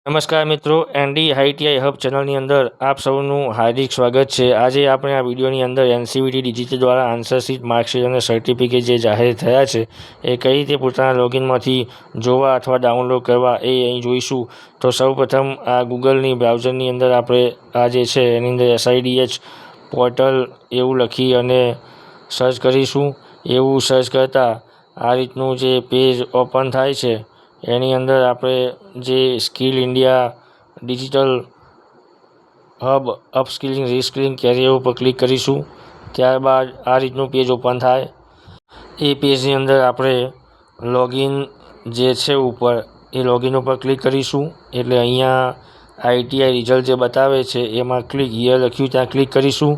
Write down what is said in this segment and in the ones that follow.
નમસ્કાર મિત્રો, ND ITI hub ચેનલની અંદર આપ સૌનું હાર્દિક સ્વાગત છે। આજે આપણે આ વિડીયોની અંદર એનસીવીટી ડિજિટલ દ્વારા આન્સર શીટ, માર્કશીટ અને સર્ટિફિકેટ જે જાહેર થયા છે એ કઈ રીતે પોતાના લોગિનમાંથી જોવા અથવા ડાઉનલોડ કરવા એ અહીં જોઈશું। તો સૌપ્રથમ આ ગૂગલની બ્રાઉઝરની અંદર આપણે આ જે છે એની અંદર SIDH પોર્ટલ એવું લખી અને સર્ચ કરીશું। એવું સર્ચ કરતાં આ રીતનું જે પેજ ઓપન થાય છે એની અંદર આપણે જે skill India digital hub upskilling, reskilling, career ઉપર ક્લિક કરીશું। ત્યારબાદ આ રીતનું પેજ ઓપન થાય। એ પેજની અંદર આપણે લોગિન જે છે ઉપર એ લોગિન ઉપર ક્લિક કરીશું એટલે અહીંયા આઈટીઆઈ રિઝલ્ટ જે બતાવે છે એમાં ક્લિક હિયર લખ્યું ત્યાં ક્લિક કરીશું।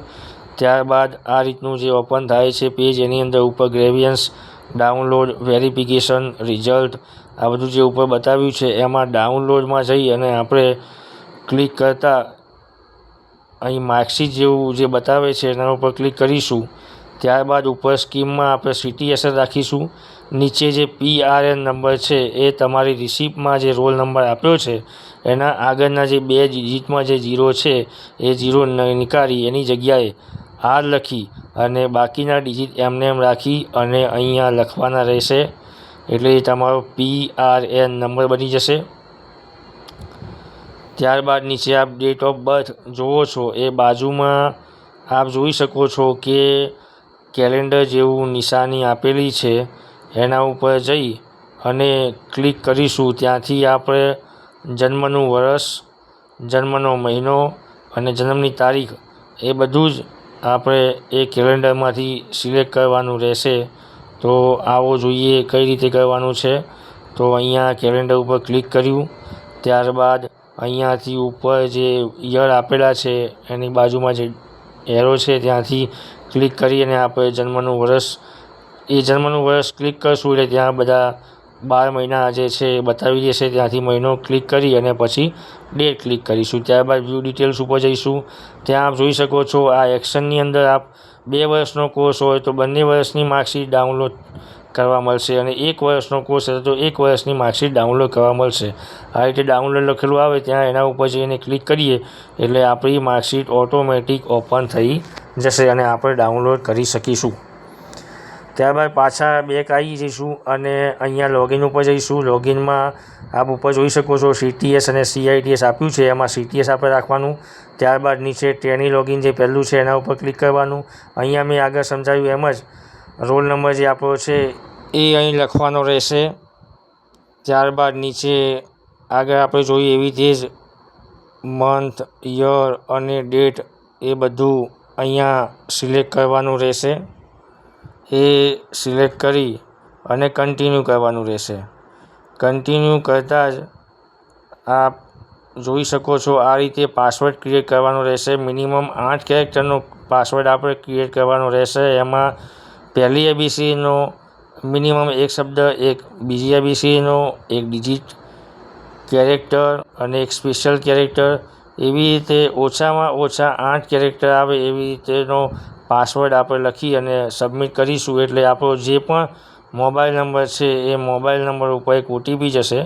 ત્યારબાદ આ રીતનું જે ઓપન થાય છે પેજ એની અંદર ઉપર ગ્રેવિયન્સ, ડાઉનલોડ, વેરિફિકેશન, રિઝલ્ટ આ બધું જે ઉપર બતાવ્યું છે એમાં ડાઉનલોડમાં જઈ અને આપણે ક્લિક કરતાં અહીં માર્કશીટ જેવું જે બતાવે છે એના ઉપર ક્લિક કરીશું। ત્યારબાદ ઉપર સ્કીમમાં આપણે CTSR રાખીશું। નીચે જે PRN નંબર છે એ તમારી રિસિપ્ટમાં જે રોલ નંબર આપ્યો છે એના આગળના જે 2 ડિજિટમાં જે 0 છે એ 0 નીકાળી એની જગ્યાએ R લખી અને બાકીના ડિજિટ એમને એમ રાખી અને અહીંયા લખવાના રહેશે એટલે એ તમારો PRN નંબર બની જશે। ત્યારબાદ નીચે આપ ડેટ ઓફ બર્થ જુઓ છો એ બાજુમાં આપ જોઈ શકો છો કે કેલેન્ડર જેવું નિશાની આપેલી છે એના ઉપર જઈ અને ક્લિક કરીશું। ત્યાંથી આપણે જન્મનું વર્ષ, જન્મનો મહિનો અને જન્મની તારીખ એ બધું જ આપણે એ કેલેન્ડરમાંથી સિલેક્ટ કરવાનું રહેશે। તો આવો જોઈએ કઈ રીતે કરવાનું છે। તો અહીંયા કેલેન્ડર ઉપર ક્લિક કર્યું। ત્યારબાદ અહીંયાથી ઉપર જે યર આપેલા છે એની બાજુમાં જે એરો છે ત્યાંથી ક્લિક કરી અને આપણે જન્મનું વર્ષ ક્લિક કરશું એટલે ત્યાં બધા 12 મહિના જે છે એ બતાવી દેશે। ત્યાંથી મહિનો ક્લિક કરી અને પછી ડેટ ક્લિક કરીશું। ત્યારબાદ વ્યૂ ડિટેલ્સ ઉપર જઈશું। ત્યાં આપ જોઈ શકો છો આ એક્શનની અંદર આપ 2 વર્ષનો કોર્સ હોય તો બંને વર્ષની માર્કશીટ ડાઉનલોડ કરવા મળશે અને 1 વર્ષનો કોર્સ હશે તો 1 વર્ષની માર્કશીટ ડાઉનલોડ કરવા મળશે। આ રીતે ડાઉનલોડ લખેલું આવે ત્યાં એના ઉપર જઈને ક્લિક કરીએ એટલે આપણી માર્કશીટ ઓટોમેટિક ઓપન થઈ જશે અને આપણે ડાઉનલોડ કરી શકીશું। ત્યારબાદ પાછા બેક આવી જઈશું અને અહીંયા લોગિન ઉપર જઈશું। લોગિનમાં આપ ઉપર જોઈ શકો છો CTS અને CITS આપ્યું છે એમાં CTS આપણે રાખવાનું। ત્યારબાદ નીચે ટ્રેની લોગિન જે પહેલું છે એના ઉપર ક્લિક કરવાનું। અહીંયા મેં આગળ સમજાવ્યું એમ જ રોલ નંબર જે આપણો છે એ અહીં લખવાનો રહેશે। ત્યારબાદ નીચે આગળ આપણે જોઈએ એવી રીતે જ મંથ, યર અને ડેટ એ બધું અહીંયા સિલેક્ટ કરવાનું રહેશે। એ સિલેક્ટ કરી અને કન્ટિન્યુ કરવાનું રહેશે। કન્ટિન્યુ કરતાં જ આપ જોઈ શકો છો આ રીતે પાસવર્ડ ક્રિએટ કરવાનો રહેશે। મિનિમમ 8 કેરેક્ટરનો પાસવર્ડ આપણે ક્રિએટ કરવાનો રહેશે। એમાં પહેલી ABCનો મિનિમમ 1 શબ્દ, એક બીજી ABCનો 1 ડિજિટ કેરેક્ટર અને 1 સ્પેશિયલ કેરેક્ટર એવી રીતે ઓછામાં ઓછા 8 કેરેક્ટર આવે એવી રીતેનો પાસવર્ડ આપણે લખી અને સબમિટ કરીશું એટલે આપણો જે પણ મોબાઈલ નંબર છે એ મોબાઈલ નંબર ઉપર એક OTP જશે।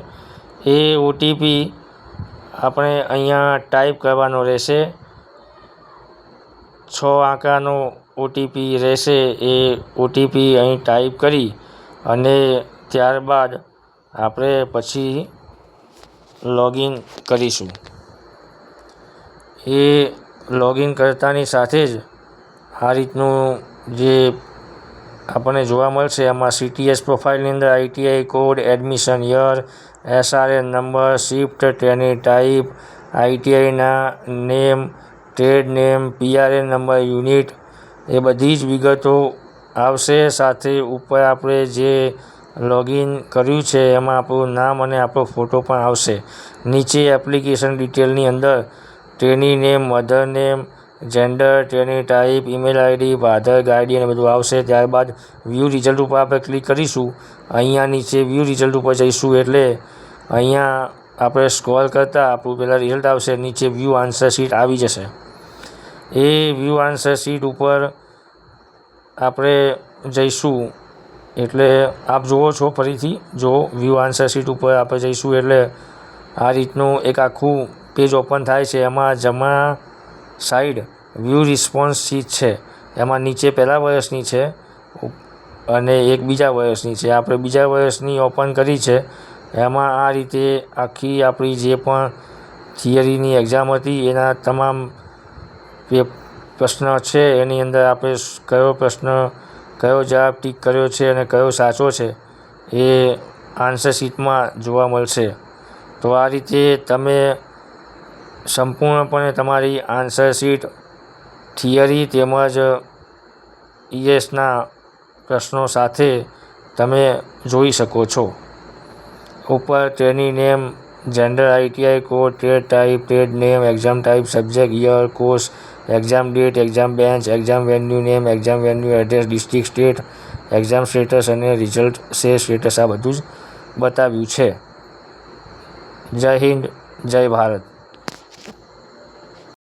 એ OTP આપણે અહીંયા ટાઈપ કરવાનો રહેશે। 6 આંકડાનો OTP રહેશે। એ OTP અહીં ટાઈપ કરી અને ત્યારબાદ આપણે પછી લોગિન કરીશું। એ લોગિન કરતાની સાથે જ આ રીતનું જે આપણને જોવા મળશે એમાં CTS પ્રોફાઇલની અંદર ITI code, admission year, SRN number, shift, trainee type, ITIના name, trade name, PRN number, unit એ બધી જ વિગતો આવશે। સાથે ઉપર આપણે જે લોગિન કર્યું છે એમાં આપણું નામ અને આપણો ફોટો પણ આવશે। નીચે એપ્લિકેશન ડિટેલની અંદર trainee name, mother name, gender, trainee type, email ID, Aadhaar ગાડી અને બધું આવશે। ત્યારબાદ વ્યૂ રિઝલ્ટ ઉપર આપણે ક્લિક કરીશું। અહીંયા નીચે વ્યૂ રિઝલ્ટ ઉપર જઈશું એટલે અહીંયા આપણે સ્ક્રોલ કરતાં આપણું પહેલાં રિઝલ્ટ આવશે, નીચે વ્યૂ આન્સર શીટ આવી જશે। એ વ્યૂ આન્સર શીટ ઉપર આપણે જઈશું એટલે આપ જુઓ છો ફરીથી જો વ્યૂ આન્સર શીટ ઉપર આપણે જઈશું એટલે આ રીતનું એક આખું પેજ ઓપન થાય છે. એમાં જમણા સાઈડ વ્યૂ રિસ્પોન્સ શીટ છે. એમાં નીચે પહેલા વર્ષની છે અને એક બીજા વર્ષની છે. આપણે બીજા વર્ષની ઓપન કરી છે. એમાં આ રીતે આખી આપણી જે પણ થિયરીની એક્ઝામ હતી એના તમામ પ્રશ્ન છે એની અંદર આપણે કયો પ્રશ્ન કયો જવાબ ટીક કર્યો છે અને કયો સાચો છે એ આન્સર શીટમાં જોવા મળશે. તો આ રીતે તમે સંપૂર્ણપણે તમારી આન્સર શીટ થિયરી તેમજ ESના પ્રશ્નો સાથે તમે જોઈ શકો છો. ઉપર trainee name, gender, ITI code, trade type, trade name, exam type, subject, year, course, exam date, exam bench, exam venue name, exam venue address, district, state, exam status અને result છે સ્ટેટસ આ બધું જ બતાવ્યું છે. જય હિન્દ, જય ભારત.